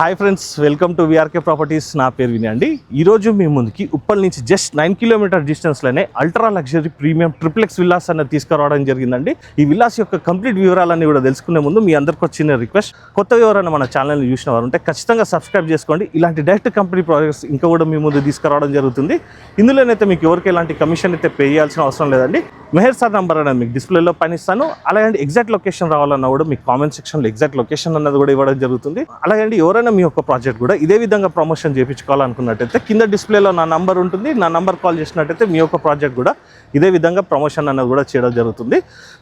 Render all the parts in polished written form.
Hi friends, welcome to VRK properties. నా పేరు విని అండి. ఈరోజు మీ ముందుకి ఉప్పల్ నుంచి జస్ట్ 9 కిలోమీటర్ డిస్టెన్స్లోనే ultra luxury premium triplex villas అనేది తీసుకురావడం జరిగిందండి. ఈ విల్లాస్ యొక్క కంప్లీట్ వివరాలన్నీ కూడా తెలుసుకునే ముందు మీ అందరికి వచ్చిన రిక్వెస్ట్, కొత్తగా ఎవరైనా మన ఛానల్ని చూసిన వారు ఉంటే ఖచ్చితంగా సబ్స్క్రైబ్ చేసుకోండి. ఇలాంటి డైరెక్ట్ కంపెనీ ప్రాజెక్ట్స్ ఇంకా కూడా మీ ముందు తీసుకురావడం జరుగుతుంది. ఇందులోనైతే మీకు ఎవరికి ఎలాంటి కమిషన్ అయితే పే చేయాల్సిన అవసరం లేదండి. మెహర్ సార్ నెంబర్ అనేది మీకు డిస్ప్లేలో పైన ఇస్తాను. అలాగే ఎగ్జాక్ట్ లొకేషన్ రావాలన్నా కూడా మీకు కామెంట్ సెక్షన్లో ఎగ్జాక్ట్ లొకేషన్ అన్నది కూడా ఇవ్వడం జరుగుతుంది. అలాగే ఎవరైనా మీ యొక్క ప్రాజెక్ట్ కూడా ఇదే విధంగా ప్రమోషన్ చేయించుకోవాలనుకున్నట్టయితే కింద డిస్ప్లేలో నా నంబర్ ఉంటుంది. నా నంబర్ కాల్ చేసినట్టయితే మీ యొక్క ప్రాజెక్ట్ కూడా ఇదే విధంగా ప్రమోషన్ అన్నది కూడా చేయడం జరుగుతుంది.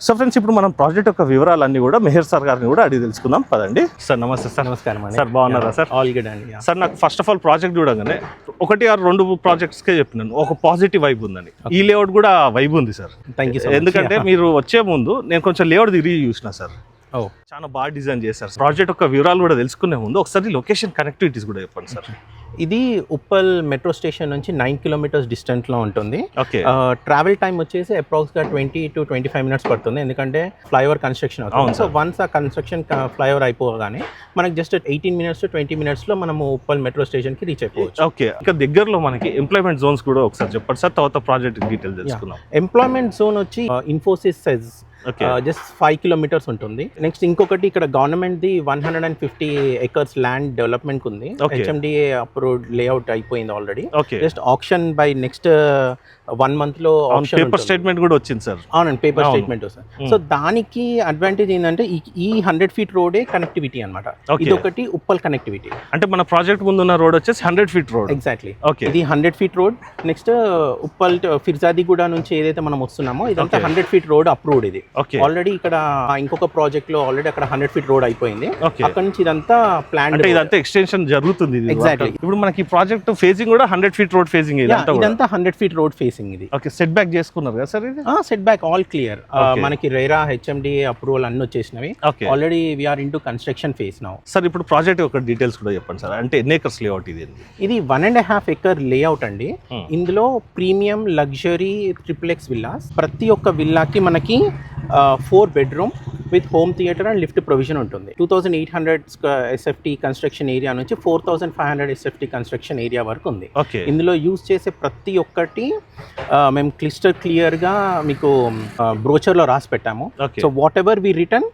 సో ఫ్రెండ్స్, ఇప్పుడు మనం ప్రాజెక్ట్ యొక్క వివరాలన్నీ కూడా మెహర్ సార్ గారిని కూడా అడిగి తెలుసుకుందాం. పదండి. సార్ నమస్తే. సార్ నమస్కారం అండి. సార్ బాగున్నారా? సార్ ఆల్ గుడ్ అండి. సార్, నాకు ఫస్ట్ ఆఫ్ ఆల్ ప్రాజెక్ట్ చూడగానే 1 or 2 ప్రాజెక్ట్స్కే చెప్పినాను, ఒక పాజిటివ్ వైబ్ ఉందని. ఈ లేఅవుట్ కూడా వైబ్ ఉంది సార్. Thank you. ఎందుకంటే మీరు వచ్చే ముందు నేను కొంచెం లేఅవుట్ తిరిగి చూసిన సార్. చాలా బాగా డిజైన్ చేశారు. ప్రాజెక్ట్ యొక్క వివరాలు కూడా తెలుసుకునే ముందు ఒకసారి లొకేషన్ కనెక్టివిటీస్ కూడా చెప్పండి సార్. ఇది ఉప్పల్ మెట్రో స్టేషన్ నుంచి 9 కిలోమీటర్స్ డిస్టెన్స్ లో ఉంటుంది. ఓకే. ట్రావెల్ టైం వచ్చేసి అప్రాక్స్గా 20 to 25 minutes పడుతుంది, ఎందుకంటే ఫ్లైఓవర్ కన్స్ట్రక్షన్ అవుతుంది. సో వన్స్ ఆ కన్స్ట్రక్షన్ ఫ్లైఓవర్ అయిపోగానే మనకి జస్ట్ 18 minutes to 20 minutes లో మనము ఉప్పల్ మెట్రో స్టేషన్ కి రీచ్ అయిపోవచ్చు. ఓకే. ఇంకా దగ్గరలో మనకి ఎంప్లాయ్మెంట్ జోన్స్ కూడా ఒకసారి చెప్పండి సార్, తర్వాత ప్రాజెక్ట్ డీటెయిల్ తెలుసుకుందాం. ఎంప్లాయ్మెంట్ జోన్ వచ్చి ఇన్ఫోసిస్ జస్ట్ 5 kilometers ఉంటుంది. నెక్స్ట్ ఇంకొకటి ఇక్కడ government the 150 acres land development ఉంది. HMDA అప్రూవ్డ్ లేఅవుట్ అయిపోయింది already. Just option by next 1 month లో ఆప్షన్ పేపర్ స్టేట్మెంట్ కూడా వచ్చింది సార్. అవునండి, పేపర్ స్టేట్మెంట్ సార్. సో దానికి అడ్వాంటేజ్ ఏంటంటే ఈ 100 feet రోడే కనెక్టివిటీ అనమాట. ఇది ఒకటి ఉప్పల్ కనెక్టివిటీ. అంటే మన ప్రాజెక్ట్ ముందు ఉన్న రోడ్ వచ్చేసి 100 feet రోడ్. ఎగ్జాక్ట్లీ. ఓకే. ఇది 100 feet road. Next Uppal Peerzadiguda నుంచి ఏదైతే మనం వస్తున్నామో ఇదంతా 100 feet రోడ్ అప్రూవ్డ్. ఇది ఆల్రెడీ ఇక్కడ ఇంకొక ప్రాజెక్ట్ లో ఆల్రెడీ అక్కడ 100 feet రోడ్ అయిపోయింది. అక్కడ నుంచి ఇదంతా ప్లాన్, అంటే ఇదంతా ఎక్స్టెన్షన్ జరుగుతుంది. ఎగ్జాక్ట్లీ. ఇప్పుడు మనకి ప్రాజెక్ట్ ఫేసింగ్ కూడా 100 feet రోడ్ ఫేసింగ్. ఇదంతా 100 feet రోడ్ ఫేసింగ్. ఇది ఓకే. సెట్ బ్యాక్ చేసుకున్నారు కదా సార్? ఇది సెట్ బ్యాక్ ఆల్ క్లియర్. మనకి రేరా HMDA అప్రూవల్ అన్ని వచ్చేసినవి. Already we're in to construction phase now. Sir, ఇప్పుడు ప్రాజెక్ట్ యొక్క డీటెయిల్స్ కూడా చెప్పండి సార్. అంటే ఎన్ని ఎకర్స్ లేఅవుట్ ఇది? ఇది 1.5 acre లేఅవుట్ అండి. ఇందులో ప్రీమియం లగ్జరీ ట్రిప్లెక్స్ విల్లాస్. ప్రతి ఒక్క విల్లాకి మనకి 4 bedroom with home theatre and lift provision ఉంటుంది. 2800 SFT కన్స్ట్రక్షన్ ఏరియా నుంచి 4500 SFT కన్స్ట్రక్షన్ ఏరియా వరకు ఉంది. ఇందులో యూజ్ చేసే ప్రతి ఒక్కటి మేము క్లియర్గా మీకు బ్రోచర్లో రాసి పెట్టాము. So whatever we return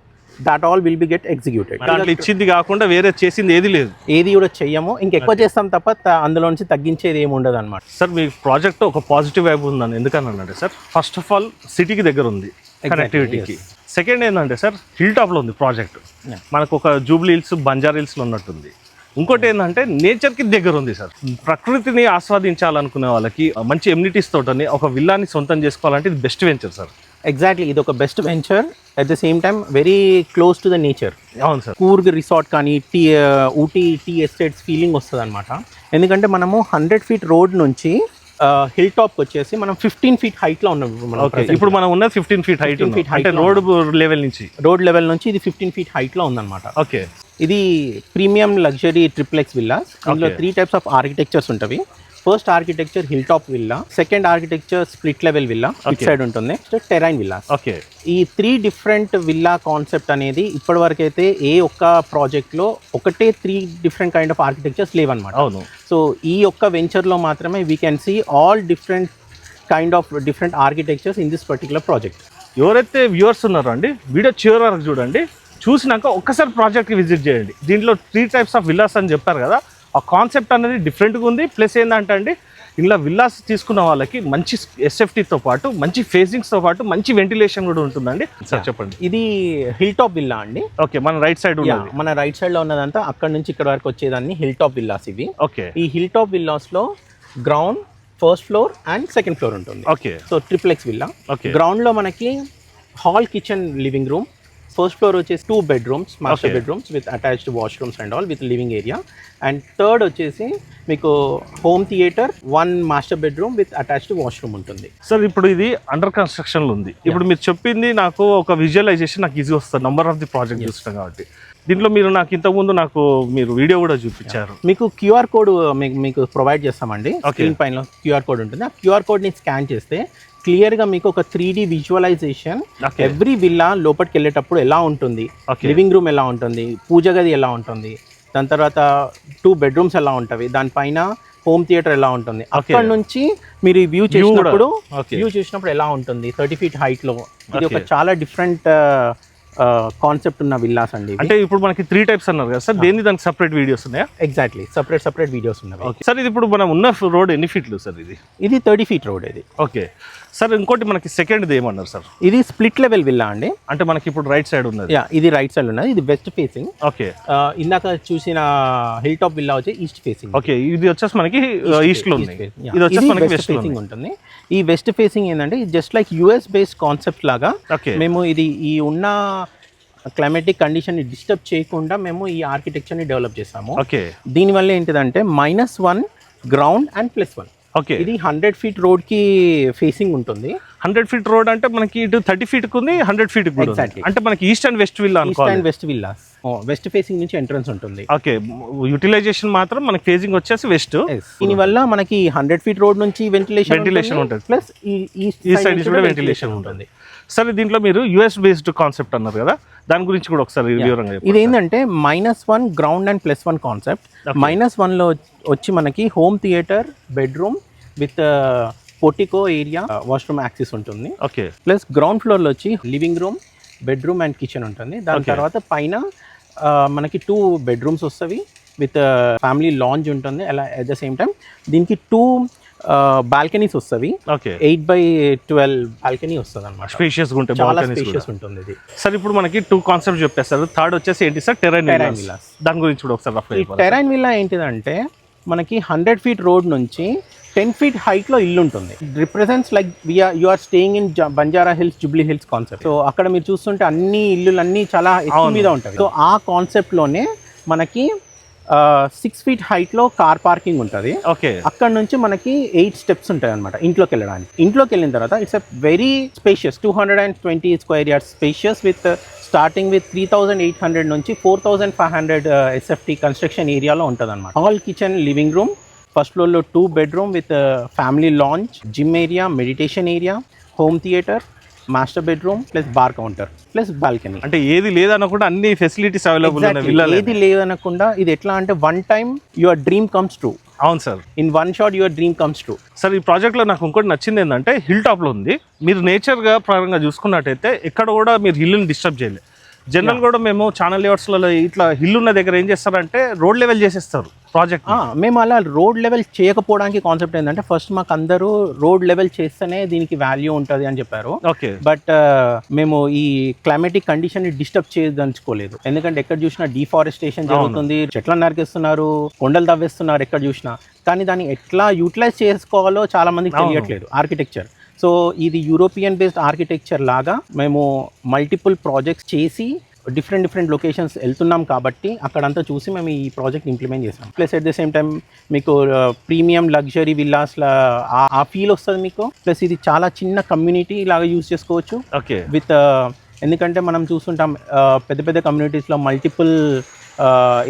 that all will be get executed. దాంట్లో ఇచ్చింది కాకుండా వేరే చేసింది ఏది లేదు, ఏది కూడా చెయ్యము. ఇంకెక్కువ చేస్తాం తప్ప అందులో నుంచి తగ్గించేది ఏమి ఉండదు అనమాట. సార్, మీ ప్రాజెక్ట్ ఒక పాజిటివ్ వైబ్ ఉందని ఎందుకని అన్నాడు సార్? ఫస్ట్ ఆఫ్ ఆల్ సిటీకి దగ్గర ఉంది కనెక్టివిటీకి. సెకండ్ ఏంటంటే సార్, హిల్ టాప్లో ఉంది ప్రాజెక్ట్. మనకు ఒక జూబ్లీ హిల్స్, బంజారా హిల్స్లో ఉన్నట్టుంది. ఇంకోటి ఏంటంటే నేచర్కి దగ్గర ఉంది సార్. ప్రకృతిని ఆస్వాదించాలనుకునే వాళ్ళకి మంచి ఎమ్యూనిటీస్ తోటని ఒక విల్లాని సొంతం చేసుకోవాలంటే ఇది బెస్ట్ వెంచర్ సార్. ఎగ్జాక్ట్లీ. ఇది ఒక best venture, at the same time very close to the nature. అవును సార్. కూర్గ్ రిసార్ట్ కానీ ఊటీ టీ ఎస్టేట్స్ ఫీలింగ్ వస్తుంది అనమాట. ఎందుకంటే మనము 100 feet రోడ్ నుంచి హిల్ టాప్ వచ్చేసి మనం 15 feet హైట్ లో ఉన్నాం. ఇప్పుడు మనం ఉన్నది 15 feet హైట్. అంటే రోడ్ లెవెల్ నుంచి ఇది 15 feet హైట్ లో ఉందన్నమాట. ఓకే. ఇది ప్రీమియం లగ్జరీ ట్రిప్లెక్స్ విల్లాస్. ఇందులో 3 types ఆఫ్ ఆర్కిటెక్చర్స్ ఉంటాయి. First architecture hill top villa, second architecture split level villa, it side ఉంటుంది. Next terrain villas. ఓకే. ఈ 3 different విల్లా కాన్సెప్ట్ అనేది ఇప్పటి వరకు అయితే ఏ ఒక్క ప్రాజెక్ట్ లో ఒకటే 3 different kind ఆఫ్ ఆర్కిటెక్చర్స్ లేవన్నమాట. అవును. సో ఈ ఒక్క వెంచర్ లో మాత్రమే we can see all different architectures in this particular project. ఎవరైతే వ్యూవర్స్ ఉన్నారో అండి, వీడియో చివరి వరకు చూడండి. చూసినాక ఒక్కసారి ప్రాజెక్ట్కి విజిట్ చేయండి. దీంట్లో 3 types ఆఫ్ విల్లాస్ అని చెప్పారు కదా, ఆ కాన్సెప్ట్ అనేది డిఫరెంట్గా ఉంది. ప్లస్ ఏంటంటే అండి, ఇలా విల్లాస్ తీసుకున్న వాళ్ళకి మంచి SFTతో పాటు మంచి ఫేసింగ్స్తో పాటు మంచి వెంటిలేషన్ కూడా ఉంటుందండి. సార్ చెప్పండి. ఇది హిల్ టాప్ విల్లా అండి. ఓకే. మన రైట్ సైడ్ ఉన్నది, మన రైట్ సైడ్ లో ఉన్నదంతా అక్కడ నుంచి ఇక్కడ వరకు వచ్చేదాన్ని హిల్ టాప్ విల్లాస్ ఇవి. ఓకే. ఈ హిల్ టాప్ విల్లాస్ లో ground, first floor and second floor ఉంటుంది. Okay. So triplex villa. Ground లో మనకి hall, kitchen, living room. First floor వచ్చేసి 2 bedrooms, master bedrooms with attached washrooms and all with living area. And third వచ్చేసి మీకు home theatre, 1 master bedroom with attached washroom ఉంటుంది. Sir, ఇప్పుడు ఇది under కన్స్ట్రక్షన్లో ఉంది. ఇప్పుడు మీరు చెప్పింది నాకు ఒక విజువలైజేషన్ నాకు ఈజీ వస్తుంది, నంబర్ ఆఫ్ ది ప్రాజెక్ట్ చూస్తాం కాబట్టి. దీంట్లో మీరు నాకు ఇంతకుముందు మీరు వీడియో కూడా చూపించారు. మీకు QR కోడ్ మీకు ప్రొవైడ్ చేస్తామండి. స్క్రీన్ పైన QR కోడ్ ఉంటుంది. ఆ QR కోడ్ని స్కాన్ చేస్తే క్లియర్గా మీకు ఒక 3D విజువలైజేషన్ ఎవ్రీ విల్లా లోపలికి వెళ్ళేటప్పుడు ఎలా ఉంటుంది, లివింగ్ రూమ్ ఎలా ఉంటుంది, పూజ గది ఎలా ఉంటుంది, దాని తర్వాత 2 బెడ్రూమ్స్ ఎలా ఉంటాయి, దానిపైన హోమ్ థియేటర్ ఎలా ఉంటుంది, అక్కడ నుంచి మీరు ఈ వ్యూ చేసినప్పుడు ఎలా ఉంటుంది 30 feet హైట్ లో. ఇది ఒక చాలా డిఫరెంట్ కాన్సెప్ట్ ఉన్న విల్లాస్ అండి. అంటే ఇప్పుడు మనకి 3 types అన్నారు కదా సార్, దేని దానికి సెపరేట్ వీడియోస్ ఉన్నాయా? ఎగ్జాక్ట్లీ, సెపరేట్ వీడియోస్ ఉన్నాయి. సార్ ఇది ఇప్పుడు మనం ఉన్న రోడ్ ఎన్ని ఫీట్లు సార్? ఇది 30 feet రోడ్ ఇది. ఓకే సార్, ఇంకోటి మనకి సెకండ్ది ఏమన్నారు సార్? ఇది స్ప్లిట్ లెవెల్ విల్లా అండి. అంటే మనకి ఇప్పుడు రైట్ సైడ్ ఉన్నది. ఇది రైట్ సైడ్ ఉన్నది, ఇది వెస్ట్ ఫేసింగ్. ఓకే, ఇందాక చూసిన హిల్ టాప్ విల్లా వచ్చి ఈస్ట్ ఫేసింగ్. ఓకే, ఇది వచ్చేసి మనకి ఈస్ట్ లో ఉంది, ఇది వచ్చేసి మనకి వెస్ట్ ఫేసింగ్ ఉంటుంది. ఈ వెస్ట్ ఫేసింగ్ ఏంటంటే just like US based concept లాగా మేము ఇది ఈ ఉన్న క్లైమాటిక్ కండిషన్ ని డిస్టర్బ్ చేయకుండా మేము ఈ ఆర్కిటెక్చర్ ని డెవలప్ చేసాము. ఓకే, దీనివల్ల ఏంటిదంటే -1 గ్రౌండ్ అండ్ +1. ఓకే, ఇది 100 feet రోడ్ కి ఫేసింగ్ ఉంటుంది. 100 feet రోడ్ అంటే మనకి ఇటు 30 feet కు ఉంది, 100 feet కు ఉంది. అంటే మనకి east and west villa east and west villas. West facing నుంచి ఎంట్రన్స్ ఉంటుంది. ఓకే, యూటిలైజేషన్ మాత్రం మనకి ఫేసింగ్ వచ్చేసి వెస్ట్. దీనివల్ల మనకి 100 feet రోడ్ నుంచి వెంటిలేషన్ ఉంటుంది, ప్లస్ ఈ సైడ్ నుంచి కూడా వెంటిలేషన్ ఉంటుంది. సరే, దీంట్లో మీరు యుఎస్ బేస్డ్ కాన్సెప్ట్ అన్నారు కదా, దాని గురించి కూడా ఒకసారి వివరంగా చెప్పండి. ఇది ఏంటంటే -1 గ్రౌండ్ అండ్ +1 కాన్సెప్ట్. -1 లో వచ్చి మనకి home theatre, bedroom with portico area, washroom access ఉంటుంది. ఓకే, ప్లస్ గ్రౌండ్ ఫ్లోర్ లో వచ్చి living room, bedroom and kitchen ఉంటుంది. దాని తర్వాత పైన మనకి 2 bedrooms వస్తాయి విత్ ఫ్యామిలీ లాంజ్ ఉంటుంది. అలా అట్ ద సేమ్ టైం దీనికి 2 బాల్కనీస్ వస్తాయి. ఓకే, 8x12 బాల్కనీ వస్తుంది అనమాట. స్పేషియస్ గా ఉంటాయి, చాలా స్పేషియస్ ఉంటుంది ఇది. సార్ ఇప్పుడు మనకి 2 కాన్సెప్ట్ చెప్పేస్తారు. థర్డ్ వచ్చేసి ఏంటి సార్? Terrain villas. దాని గురించి కూడా ఒకసారి రఫ్ గా చెప్పండి. టెరైన్ విల్లా ఏంటిదంటే మనకి 100 feet రోడ్ నుంచి 10 feet హైట్ లో ఇల్లు ఉంటుంది. Represents like you are staying in Banjara Hills, Jubilee Hills concept. సో అక్కడ మీరు చూస్తుంటే అన్ని ఇల్లులన్నీ చాలా ఎక్కువ మీద ఉంటాయి. సో ఆ కాన్సెప్ట్ లోనే మనకి 6 feet హైట్ లో కార్ పార్కింగ్ ఉంటుంది. ఓకే, అక్కడ నుంచి మనకి 8 steps ఉంటాయి అనమాట ఇంట్లోకి వెళ్ళడానికి. ఇంట్లోకి వెళ్ళిన తర్వాత it's a very spacious 220 square yards spacious with starting with 3800 నుంచి 4500 SFT కన్స్ట్రక్షన్ ఏరియాలో ఉంటుంది అనమాట. Hall, kitchen, living room, first ఫ్లోర్లో 2 bedroom with family lounge, gym area, meditation area, home theatre, master bedroom plus bar counter plus balcony. అంటే ఏది లేదనకుండా అన్ని facilities available ఉన్నాయి. ఏది లేదనకుండా ఇది ఎట్లా అంటే one time your dream comes true. అవును sir, in one shot your dream comes true. Sir ఈ ప్రాజెక్ట్లో నాకు ఇంకోటి నచ్చింది ఏంటంటే హిల్ టాప్లో ఉంది. మీరు నేచర్గా పరంగా చూసుకున్నట్టయితే ఎక్కడ కూడా మీరు హిల్ని డిస్టర్బ్ చేయలేదు. జనరల్ కూడా మేము ఛానల్ లేఅవుట్స్లలో ఇట్లా హిల్ ఉన్న దగ్గర ఏం చేస్తారంటే రోడ్ లెవెల్ చేసేస్తారు ప్రాజెక్ట్. మేము అలా రోడ్ లెవెల్ చేయకపోవడానికి కాన్సెప్ట్ ఏంటంటే ఫస్ట్ మాకు అందరూ రోడ్ లెవెల్ చేస్తేనే దీనికి వాల్యూ ఉంటుంది అని చెప్పారు. ఓకే, బట్ మేము ఈ క్లైమాటిక్ కండిషన్ ని డిస్టర్బ్ చేయదలుచుకోలేదు. ఎందుకంటే ఎక్కడ చూసినా డిఫారెస్టేషన్ జరుగుతుంది, చెట్లను నరికేస్తున్నారు, కొండలు తవ్వేస్తున్నారు ఎక్కడ చూసినా. కానీ దాన్ని ఎట్లా యూటిలైజ్ చేసుకోవాలో చాలా మందికి తెలియట్లేదు ఆర్కిటెక్చర్. సో ఇది యూరోపియన్ బేస్డ్ ఆర్కిటెక్చర్ లాగా మేము మల్టిపుల్ ప్రాజెక్ట్స్ చేసి డిఫరెంట్ లొకేషన్స్ వెళ్తున్నాం కాబట్టి అక్కడంతా చూసి మేము ఈ ప్రాజెక్ట్ ఇంప్లిమెంట్ చేసాం. Plus at the same time మీకు ప్రీమియం లగ్జరీ విల్లాస్ల ఆ ఫీల్ వస్తుంది మీకు. ప్లస్ ఇది చాలా చిన్న కమ్యూనిటీ లాగా యూజ్ చేసుకోవచ్చు. ఓకే, విత్ ఎందుకంటే మనం చూస్తుంటాం పెద్ద కమ్యూనిటీస్లో మల్టిపుల్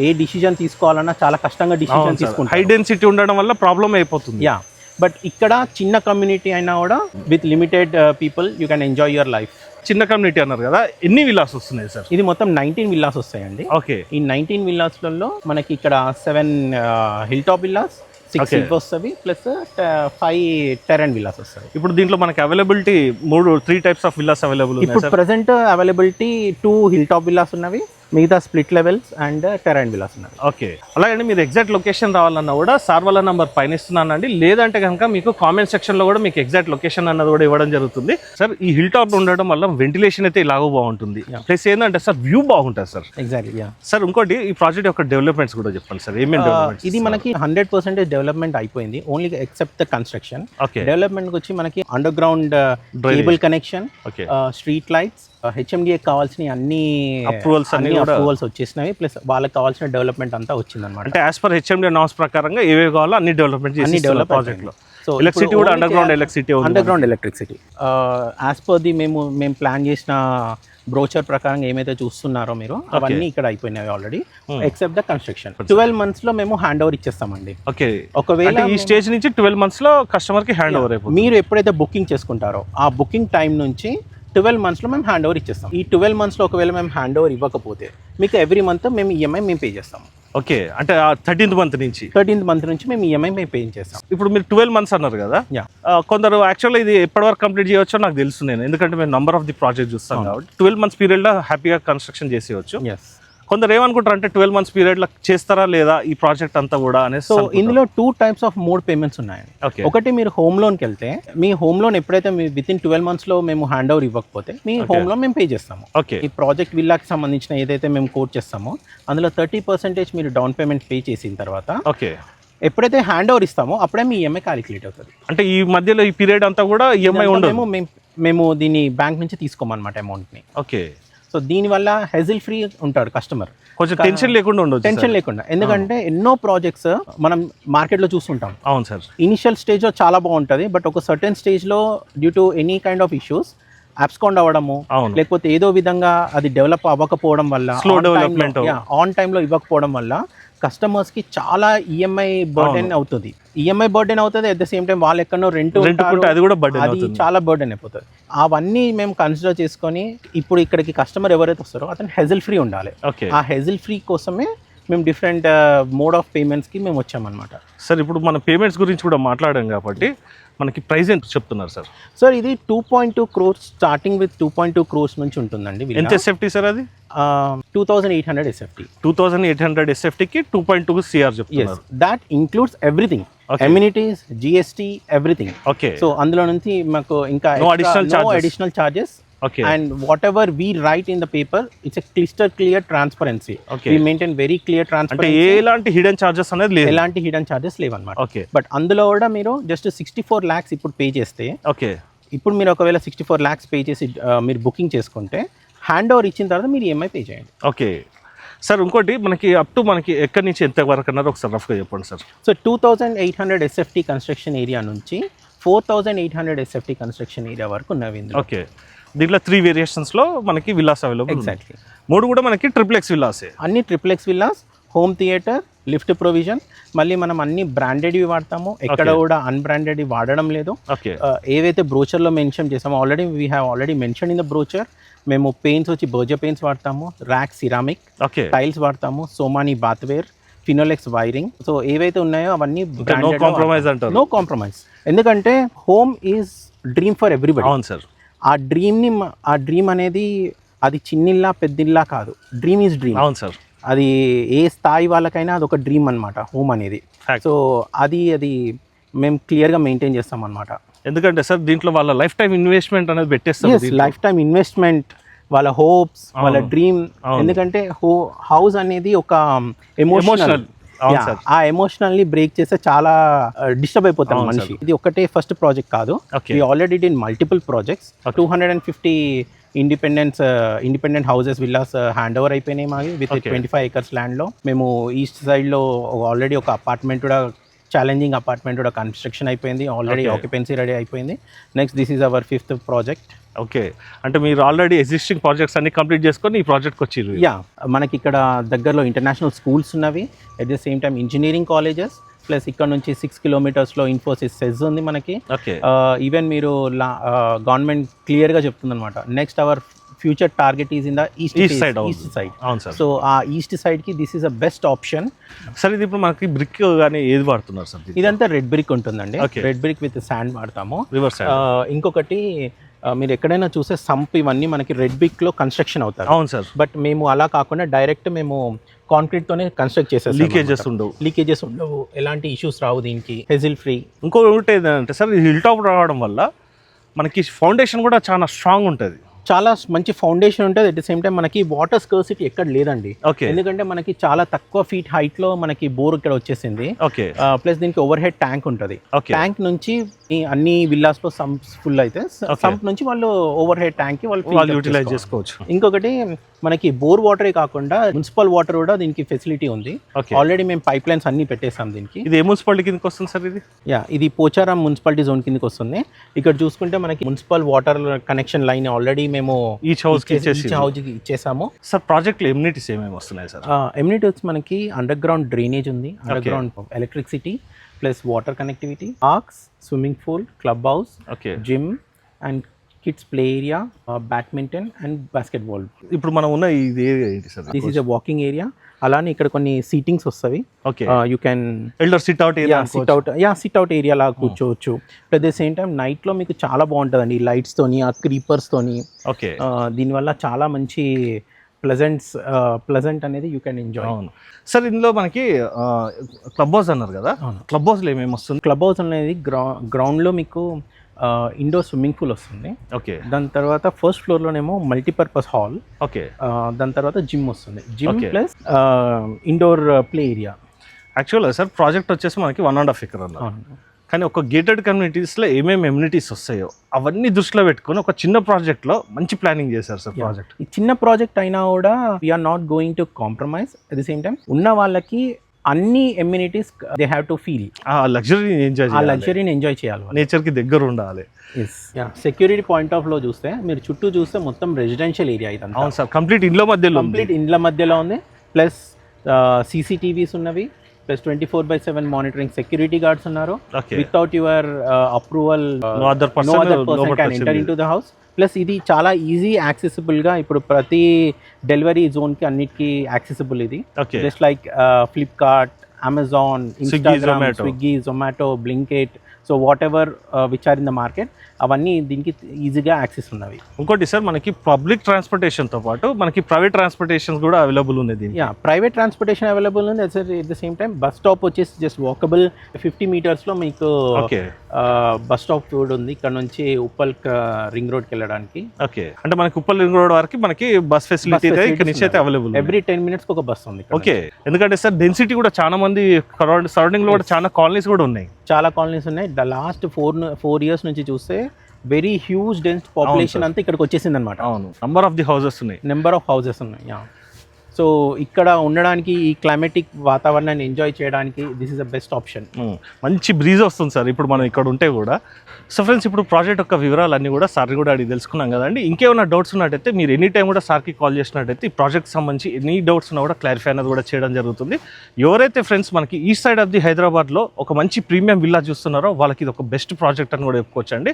ఏ డిసిజన్ తీసుకోవాలన్నా చాలా కష్టంగా డిసిజన్ తీసుకుంటాం. హై డెన్సిటీ ఉండడం వల్ల ప్రాబ్లం అయిపోతుంది. యా, బట్ ఇక్కడ చిన్న కమ్యూనిటీ అయినా కూడా with limited people you can enjoy your life. చిన్న కమ్యూనిటీ అన్నారు కదా, ఎన్ని విల్లాస్ వస్తున్నాయి సార్? ఇది మొత్తం 19 విల్లాస్ వస్తాయండి. ఓకే, ఈ 19 విల్లాస్లలో మనకి ఇక్కడ 7 హిల్ టాప్ విల్లాస్, 6 వస్తుంది ప్లస్ 5 టెరైన్ విల్లాస్ వస్తాయి. ఇప్పుడు దీంట్లో మనకి availability 3 types of villas available ఉన్నాయి. ఇప్పుడు present availability 2 hill top villas ఉన్నవి, మిగతా split levels and terrain villas ఉన్నాయి. ఓకే, అలాగే మీరు ఎగ్జాక్ట్ లొకేషన్ రావాలన్నా కూడా సార్ వాళ్ళ నంబర్ పైన ఇస్తున్నానండి. లేదంటే కనుక మీకు కామెంట్ సెక్షన్లో కూడా మీకు ఎగ్జాక్ట్ లొకేషన్ అన్నది కూడా ఇవ్వడం జరుగుతుంది. సార్ ఈ హిల్ టాప్ ఉండడం వల్ల వెంటిలేషన్ అయితే ఇలాగో బాగుంటుంది. ప్లస్ ఏంటంటే సార్ వ్యూ బాగుంటుంది సార్. ఎగ్జాక్ట్లీ. సార్ ఇంకోటి ఈ ప్రాజెక్ట్ యొక్క డెవలప్మెంట్స్ కూడా చెప్పండి సార్. ఏమేమి డెవలప్మెంట్స్? ఇది మనకి 100% డెవలప్మెంట్ అయిపోయింది, only except the construction. Okay, development వచ్చి మనకి under ground cable connection, street lights, HMDA కావాల్సిన అన్ని అప్రూవల్స్ వచ్చేసినవి. ప్లస్ వాళ్ళకి కావాల్సిన డెవలప్మెంట్ అంతా వచ్చింది అనమాట. అంటే యాజ్ పర్ హెచ్ఎండిఏ నామ్స్ ప్రకారంగా ఏవే కావాలో అన్ని డెవలప్మెంట్ చేసి ప్రాజెక్ట్ లో. సో ఎలక్ట్రిసిటీ కూడా under ground electricity as per the మేము ప్లాన్ చేసిన బ్రోచర్ ప్రకారం ఏమైతే చూస్తున్నారో మీరు అవన్నీ ఇక్కడ అయిపోయినాయి already, except the construction. 12 months లో మేము హ్యాండ్ ఓవర్ ఇచ్చేస్తామండి. ఓకే, ఒకవేళ ఈ స్టేజ్ నుంచి 12 months లో కస్టమర్ కి హ్యాండ్ ఓవర్ అయిపోతుంది. మీరు ఎప్పుడైతే బుకింగ్ చేసుకుంటారో ఆ బుకింగ్ టైం నుంచి 12 months లో మేము హ్యాండ్ ఓవర్ ఇచ్చేస్తాం. ఈ 12 months లో ఒకవేళ మేము హ్యాండ్ ఓవర్ ఇవ్వకపోతే మీకు ఎవ్రీ మంత్ మేము ఈఎంఐ మేము పే చేస్తాము. ఓకే, అంటే 13th మంత్ నుంచి 13th మంత్ నుంచి మేము ఈఎంఐ మేము పే చేస్తాం. ఇప్పుడు మీరు 12 months అన్నారు కదా. Yeah. కొందరు యాక్చువల్గా ఇది ఎప్పటి వరకు కంప్లీట్ చేయవచ్చో నాకు తెలుసు నేను, ఎందుకంటే మేము నంబర్ ఆఫ్ ది ప్రాజెక్ట్ చూస్తాం కాబట్టి 12 months పీరియడ్లో హ్యాపీగా కన్స్ట్రక్షన్ చేసేయచ్చు. ఎస్. కొందరు ఏమనుకుంటారు అంటే 12 months పీరియడ్లో చేస్తారా లేదా ఈ ప్రాజెక్ట్ అంతా కూడా అనేసి. సో ఇందులో 2 types ఆఫ్ మోడ్ పేమెంట్స్ ఉన్నాయండి. ఓకే, ఒకటి మీరు హోమ్ లోన్కి వెళ్తే మీ హోమ్ లోన్ ఎప్పుడైతే మీ వితిన్ 12 monthsలో మేము హ్యాండ్ ఓవర్ ఇవ్వకపోతే మీ హోమ్ లోన్ మేము పే చేస్తాము. ఓకే, ఈ ప్రాజెక్ట్ విల్లాకి సంబంధించిన ఏదైతే మేము కోట్ చేస్తామో అందులో 30% మీరు డౌన్ పేమెంట్ పే చేసిన తర్వాత ఓకే, ఎప్పుడైతే హ్యాండ్ ఓవర్ ఇస్తామో అప్పుడే మీ ఈఎంఐ క్యాలిక్యులేట్ అవుతుంది. అంటే ఈ మధ్యలో ఈ పీరియడ్ అంతా కూడా ఈఎంఐ ఉండదు. మేము దీన్ని బ్యాంక్ నుంచి తీసుకోమన్నమాట అమౌంట్ని. ఓకే, సో దీనివల్ల హెజిల్ ఫ్రీ ఉంటాడు కస్టమర్, కొంచెం టెన్షన్ లేకుండా ఉండదు. టెన్షన్ లేకుండా. ఎందుకంటే ఎన్నో ప్రాజెక్ట్స్ మనం మార్కెట్లో చూస్తుంటాం. అవును సార్. ఇనిషియల్ స్టేజ్లో చాలా బాగుంటుంది, బట్ ఒక సర్టెన్ స్టేజ్లో due to any kind of issues abscond అవ్వడము, లేకపోతే ఏదో విధంగా అది డెవలప్ అవ్వకపోవడం వల్ల, స్లో డెవలప్మెంట్ ఆన్ టైంలో ఇవ్వకపోవడం వల్ల కస్టమర్స్కి చాలా ఈఎంఐ బర్డెన్ అవుతుంది. ఈఎంఐ బర్డెన్ అవుతుంది, అట్ ద సేమ్ టైం వాళ్ళు ఎక్కడో రెంట్ అది కూడా అది చాలా బర్డెన్ అయిపోతుంది. అవన్నీ మేము కన్సిడర్ చేసుకొని ఇప్పుడు ఇక్కడికి కస్టమర్ ఎవరైతే వస్తారో అతను హెజిల్ ఫ్రీ ఉండాలి. ఆ హెజిల్ ఫ్రీ కోసమే మేము డిఫరెంట్ మోడ్ ఆఫ్ పేమెంట్స్కి మేము వచ్చామన్నమాట. సార్ ఇప్పుడు మన పేమెంట్స్ గురించి కూడా మాట్లాడాం కాబట్టి మనకి ప్రైస్ ఎంత చెప్తున్నారు సార్? సార్ ఇది 2.2 crores స్టార్టింగ్ విత్ 2.2 crores నుంచి ఉంటుందండి. ఎంత ఎస్ఎఫ్టీ సార్ అది? 2800 SFT. 2800 SFTకి 2.2 CR చెప్తున్నారు. That includes everything, amenities, GST, everything. Okay, so అందులో నుంచి మాకు ఇంకా additional charges. Okay. And whatever we write in the paper, it's a crystal clear transparency. Okay. We maintain very clear transparency. అంటే ఎలాంటి hidden charges అనేది లేదు. ఎలాంటి hidden charges లేవన్నమాట. ఓకే, బట్ అందులో కూడా మీరు జస్ట్ 64 lakhs ఇప్పుడు పే చేస్తే, ఓకే, ఇప్పుడు మీరు ఒకవేళ 64 lakhs పే చేసి మీరు బుకింగ్ చేసుకుంటే హ్యాండ్ ఓవర్ ఇచ్చిన తర్వాత మీరు ఈఎంఐ పే చేయండి. ఓకే సార్, ఇంకోటి మనకి అప్ టు మనకి ఎక్కడి నుంచి ఎంత వరకు అన్నారో ఒకసారి రఫ్గా చెప్పండి sir. So 2800 SFT construction area నుంచి 4800 SFT కన్స్ట్రక్షన్ ఏరియా వరకు ఉన్నవి ఇందులో. ఓకే, దీంట్లో 3 వేరియేషన్స్లో మనకి విల్లాస్ అవైలబుల్. ఎగ్జాక్ట్లీ, 3 కూడా మనకి ట్రిప్లెక్స్ విల్లాసే. అన్ని triplex villas, home theatre, lift provision. మళ్ళీ మనం అన్ని బ్రాండెడ్వి వాడతాము, ఎక్కడ కూడా అన్బ్రాండెడ్వి వాడడం లేదు. ఓకే, ఏవైతే బ్రోచర్లో మెన్షన్ చేసామో we have already mention in the brochure. మేము పెయింట్స్ వచ్చి బర్జర్ పెయింట్స్ వాడతాము, ర్యాక్ సిరామిక్, ఓకే, టైల్స్ వాడతాము, సోమాని బాత్వేర్, ఫినోలెక్స్ వైరింగ్. సో ఏవైతే ఉన్నాయో అవన్నీ నో కాంప్రమైజ్ అంటారు. నో కాంప్రమైజ్, ఎందుకంటే home is dream for everybody. అవును సార్. ఆ డ్రీమ్ అనేది అది చిన్నిల్లా పెద్దిల్లా కాదు, డ్రీమ్ ఈజ్ డ్రీమ్. అవును సార్. అది ఏ స్థాయి వాళ్ళకైనా అది ఒక డ్రీమ్ అనమాట హోమ్ అనేది. సో అది మేము క్లియర్గా మెయింటైన్ చేస్తాం అనమాట. ఎందుకంటే సార్ దీంట్లో వాళ్ళ లైఫ్ టైం ఇన్వెస్ట్మెంట్ అనేది పెట్టేస్తారు. లైఫ్ టైం ఇన్వెస్ట్మెంట్, వాళ్ళ హోప్స్, వాళ్ళ డ్రీమ్. ఎందుకంటే హౌస్ అనేది ఒక ఎమోషనల్, ఆ ఎమోషనల్లీ బ్రేక్ చేస్తే చాలా డిస్టర్బ్ అయిపోతాం మనిషి. ఇది ఒకటే ఫస్ట్ ప్రాజెక్ట్ కాదు, we already did multiple projects. 250 independent houses, villas hand over అయిపోయినాయి మావి విత్ 25 acres ల్యాండ్లో. మేము ఈస్ట్ సైడ్లో ఆల్రెడీ ఒక అపార్ట్మెంట్ కూడా, ఛాలెంజింగ్ అపార్ట్మెంట్ కూడా కన్స్ట్రక్షన్ అయిపోయింది, ఆల్రెడీ ఆక్యుపెన్సీ రెడీ అయిపోయింది. Next this is our 5th project. Okay, అంటే మీరు ఆల్రెడీ ఎగ్జిస్టింగ్ ప్రాజెక్ట్స్ అన్ని కంప్లీట్ చేసుకొని ఈ ప్రాజెక్ట్కి వచ్చిర్రు. యా, మనకి ఇక్కడ దగ్గరలో ఇంటర్నేషనల్ స్కూల్స్ ఉన్నవి, at the same time engineering colleges, plus ఇక్కడ నుంచి 6 kilometers ఇన్ఫోసిస్ సెజ్ ఉంది మనకి. ఈవెన్ మీరు గవర్నమెంట్ క్లియర్గా చెప్తుందన్నమాట, next our future target is in the east side. అవును సార్. సో ఆ ఈస్ట్ సైడ్కి this is a best option. Sir ఇది ఇప్పుడు మనకి బ్రిక్ కానీ ఏది వాడుతున్నారు సార్? ఇదంతా రెడ్ బ్రిక్ ఉంటుందండి, రెడ్ బ్రిక్ విత్ శాండ్ వాడతాము. రివర్స్. ఇంకొకటి మీరు ఎక్కడైనా చూసే సంప్ ఇవన్నీ మనకి రెడ్ బ్రిక్లో కన్స్ట్రక్షన్ అవుతారు. అవును సార్. బట్ మేము అలా కాకుండా డైరెక్ట్ మేము కాంక్రీట్తోనే కన్స్ట్రక్ట్ చేసేస్తాం. లీకేజెస్ ఉండవు, ఎలాంటి ఇష్యూస్ రావు దీనికి, హెజిల్ ఫ్రీ. ఇంకొకటి ఏంటంటే సార్, హిల్ టాప్ రావడం వల్ల మనకి ఫౌండేషన్ కూడా చాలా స్ట్రాంగ్ ఉంటుంది, చాలా మంచి ఫౌండేషన్ ఉంటుంది. అట్ ద సేమ్ టైం మనకి వాటర్ స్కర్సిటీ ఎక్కడ లేదండి. ఎందుకంటే మనకి చాలా తక్కువ ఫీట్ హైట్ లో మనకి బోర్ ఇక్కడ వచ్చేసింది. ప్లస్ దీనికి ఓవర్ హెడ్ ట్యాంక్ ఉంటుంది. ట్యాంక్ నుంచి అన్ని విల్లాస్ లో సంప్స్ ఫుల్ అయితే సంప్ నుంచి వాళ్ళు ఓవర్ హెడ్ ట్యాంక్ కి వాళ్ళు యూటిలైజ్ చేసుకోవచ్చు. ఇంకొకటి మనకి బోర్ వాటరే కాకుండా మున్సిపల్ వాటర్ కూడా దీనికి ఫెసిలిటీ ఉంది. ఆల్రెడీ మేము పైప్ లైన్స్ అన్ని పెట్టేసాం దీనికి. ఇది ఏ మున్సిపాలిటీ కిందకి వస్తుంది సార్? ఇది పోచారం మున్సిపాలిటీ జోన్ కిందకి వస్తుంది. ఇక్కడ చూసుకుంటే మనకి municipal water connection line already మేము ఈచ్ హౌస్ కి ఇచ్చేసాము. సార్ ప్రాజెక్ట్ లో ఎమ్యూనిటీస్ ఏమేమి వస్తున్నాయి సార్? ఎమ్యూనిటీస్ మనకి అండర్ గ్రౌండ్ డ్రైనేజ్ ఉంది, under ground electricity plus water connectivity, arcs, swimming pool, club house, gym and kids play area, badminton and basketball. ఇప్పుడు మనం ఉన్న ఇది ఏంటి sir? This is a walking area. అలానే ఇక్కడ కొన్ని సీటింగ్స్ వస్తాయి. Okay, you can elder SIT out area, SIT out area లాగా కూర్చోవచ్చు. అట్ ద సేమ్ టైం నైట్లో మీకు చాలా బాగుంటుందండి, లైట్స్ తోని, ఆ క్రీపర్స్ తోని. ఓకే, దీనివల్ల చాలా మంచి ప్లెజెంట్ అనేది యూ కెన్ ఎంజాయ్. అవును సార్. ఇందులో మనకి క్లబ్ హౌస్ అన్నారు కదా, క్లబ్ హౌస్లో ఏమేమి వస్తుంది? క్లబ్ హౌస్ అనేది గ్రౌండ్లో మీకు ఇండోర్ స్విమ్మింగ్ పూల్ వస్తుంది. ఓకే, దాని తర్వాత ఫస్ట్ ఫ్లోర్లోనేమో మల్టీపర్పస్ హాల్. ఓకే, దాని తర్వాత జిమ్ వస్తుంది. Gym Okay. Plus indoor play area. యాక్చువల్గా సార్ ప్రాజెక్ట్ వచ్చేసి మనకి 1.5 acre అన్నారు, కానీ ఒక గేటెడ్ కమ్యూనిటీస్లో ఏమేమి ఎమ్యూనిటీస్ వస్తాయో అవన్నీ దృష్టిలో పెట్టుకొని ఒక చిన్న ప్రాజెక్ట్లో మంచి ప్లానింగ్ చేశారు సార్ ప్రాజెక్ట్. ఈ చిన్న ప్రాజెక్ట్ అయినా కూడా we are not going to compromise. At the same time ఉన్న వాళ్ళకి అన్ని amenities they have to feel, ఆ లగ్జరీని ఎంజాయ్ ఆ చేయాలి, లగ్జరీని ఎంజాయ్ చేయాలి. నేచర్కి దగ్గర ఉండాలి. సెక్యూరిటీ పాయింట్ ఆఫ్ లో చూస్తే మీరు చుట్టూ చూస్తే మొత్తం రెసిడెన్షియల్ ఏరియా ఇదంతా. అవును సార్, కంప్లీట్ ఇండ్ల మధ్యలో కంప్లీట్ ఇండ్ల మధ్యలో ఉంది. ప్లస్ CCTVs ఉన్నవి, ప్లస్ 24/7 మానిటరింగ్ సెక్యూరిటీ గార్డ్స్ ఉన్నారు. Okay. Without your approval No other person can enter into the house. Plus ఇది చాలా ఈజీ యాక్సెసిబుల్గా ఇప్పుడు ప్రతి డెలివరీ జోన్కి అన్నిటికీ యాక్సెసిబుల్ ఇది. Okay, just like Flipkart, Amazon, Instagram, Zomato. Swiggy, Zomato, Blinkit, so whatever which are in the market అవన్నీ దీనికి ఈజీగా access ఉన్నవి. ఇంకోటి సార్ మనకి పబ్లిక్ ట్రాన్స్పోర్టేషన్తో పాటు మనకి ప్రైవేట్ ట్రాన్స్పోర్టేషన్ కూడా అవైలబుల్ ఉంది దీనికి. ప్రైవేట్ ట్రాన్స్పోర్టేషన్ అవైలబుల్ ఉంది. At the same time bus stop వచ్చేసి జస్ట్ వాకబుల్ 50 meters లో మీకు ఓకే, బస్ స్టాప్ కూడా ఉంది ఇక్కడ నుంచి ఉప్పల్ రింగ్ రోడ్కి వెళ్ళడానికి. ఓకే, అంటే మనకి ఉప్పల్ రింగ్ రోడ్ వరకు మనకి బస్ ఫెసిలిటీ ఇక్కడ నుంచి అయితే అవైలబుల్. ఎవ్రీ 10 minutes ఒక బస్ ఉంది. ఓకే, ఎందుకంటే సార్ డెన్సిటీ కూడా చాలా మంది సరౌండింగ్ లో కూడా చాలా కాలనీస్ కూడా ఉన్నాయి. చాలా కాలనీస్ ఉన్నాయి. ద లాస్ట్ 4 years నుంచి చూస్తే వెరీ హ్యూజ్ డెన్స్ పాపులేషన్ అంతా ఇక్కడికి వచ్చేసింది అనమాట. అవును, నంబర్ ఆఫ్ ది హౌసెస్ ఉన్నాయి, నెంబర్ ఆఫ్ హౌసెస్ ఉన్నాయి. సో ఇక్కడ ఉండడానికి, ఈ క్లైమేటిక్ వాతావరణాన్ని ఎంజాయ్ చేయడానికి this is the best option. మంచి బ్రీజ్ వస్తుంది సార్ ఇప్పుడు మనం ఇక్కడ ఉంటే కూడా. సో ఫ్రెండ్స్, ఇప్పుడు ప్రాజెక్ట్ యొక్క వివరాలన్నీ కూడా సార్ని కూడా అడిగి తెలుసుకున్నాం కదండి. ఇంకేమైనా డౌట్స్ ఉన్నట్టయితే మీరు ఎనీ టైం కూడా సార్కి కాల్ చేసినట్టయితే ఈ ప్రాజెక్ట్ సంబంధించి ఎనీ డౌట్స్ ఉన్నా కూడా క్లారిఫై అనేది కూడా చేయడం జరుగుతుంది. ఎవరైతే ఫ్రెండ్స్ మనకి ఈస్ట్ సైడ్ ఆఫ్ ది హైదరాబాద్లో ఒక మంచి ప్రీమియం విల్లా చూస్తున్నారో వాళ్ళకి ఇది ఒక బెస్ట్ ప్రాజెక్ట్ అని కూడా చెప్పుకోవచ్చండి.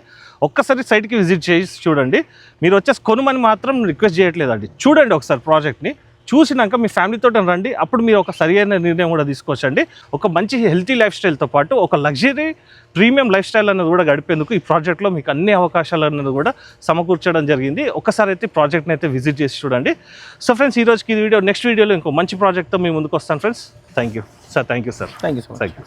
ఒక్కసారి సైట్కి విజిట్ చేసి చూడండి. మీరు వచ్చేసి కొనుమని మాత్రం రిక్వెస్ట్ చేయట్లేదండి, చూడండి ఒకసారి ప్రాజెక్ట్ని. చూసినాక మీ ఫ్యామిలీతో రండి, అప్పుడు మీరు ఒక సరైన నిర్ణయం కూడా తీసుకోవచ్చండి. ఒక మంచి హెల్తీ లైఫ్ స్టైల్తో పాటు ఒక లగ్జరీ ప్రీమియం లైఫ్ స్టైల్ అనేది కూడా గడిపేందుకు ఈ ప్రాజెక్ట్లో మీకు అన్ని అవకాశాలు అనేది కూడా సమకూర్చడం జరిగింది. ఒకసారి అయితే ప్రాజెక్ట్ని అయితే విజిట్ చేసి చూడండి. సో ఫ్రెండ్స్, ఈ రోజుకి ఈ వీడియో, నెక్స్ట్ వీడియోలో ఇంకో మంచి ప్రాజెక్ట్తో మీ ముందుకు వస్తాను friends. Thank you sir. Thank you sir. Thank you so much. Thank you.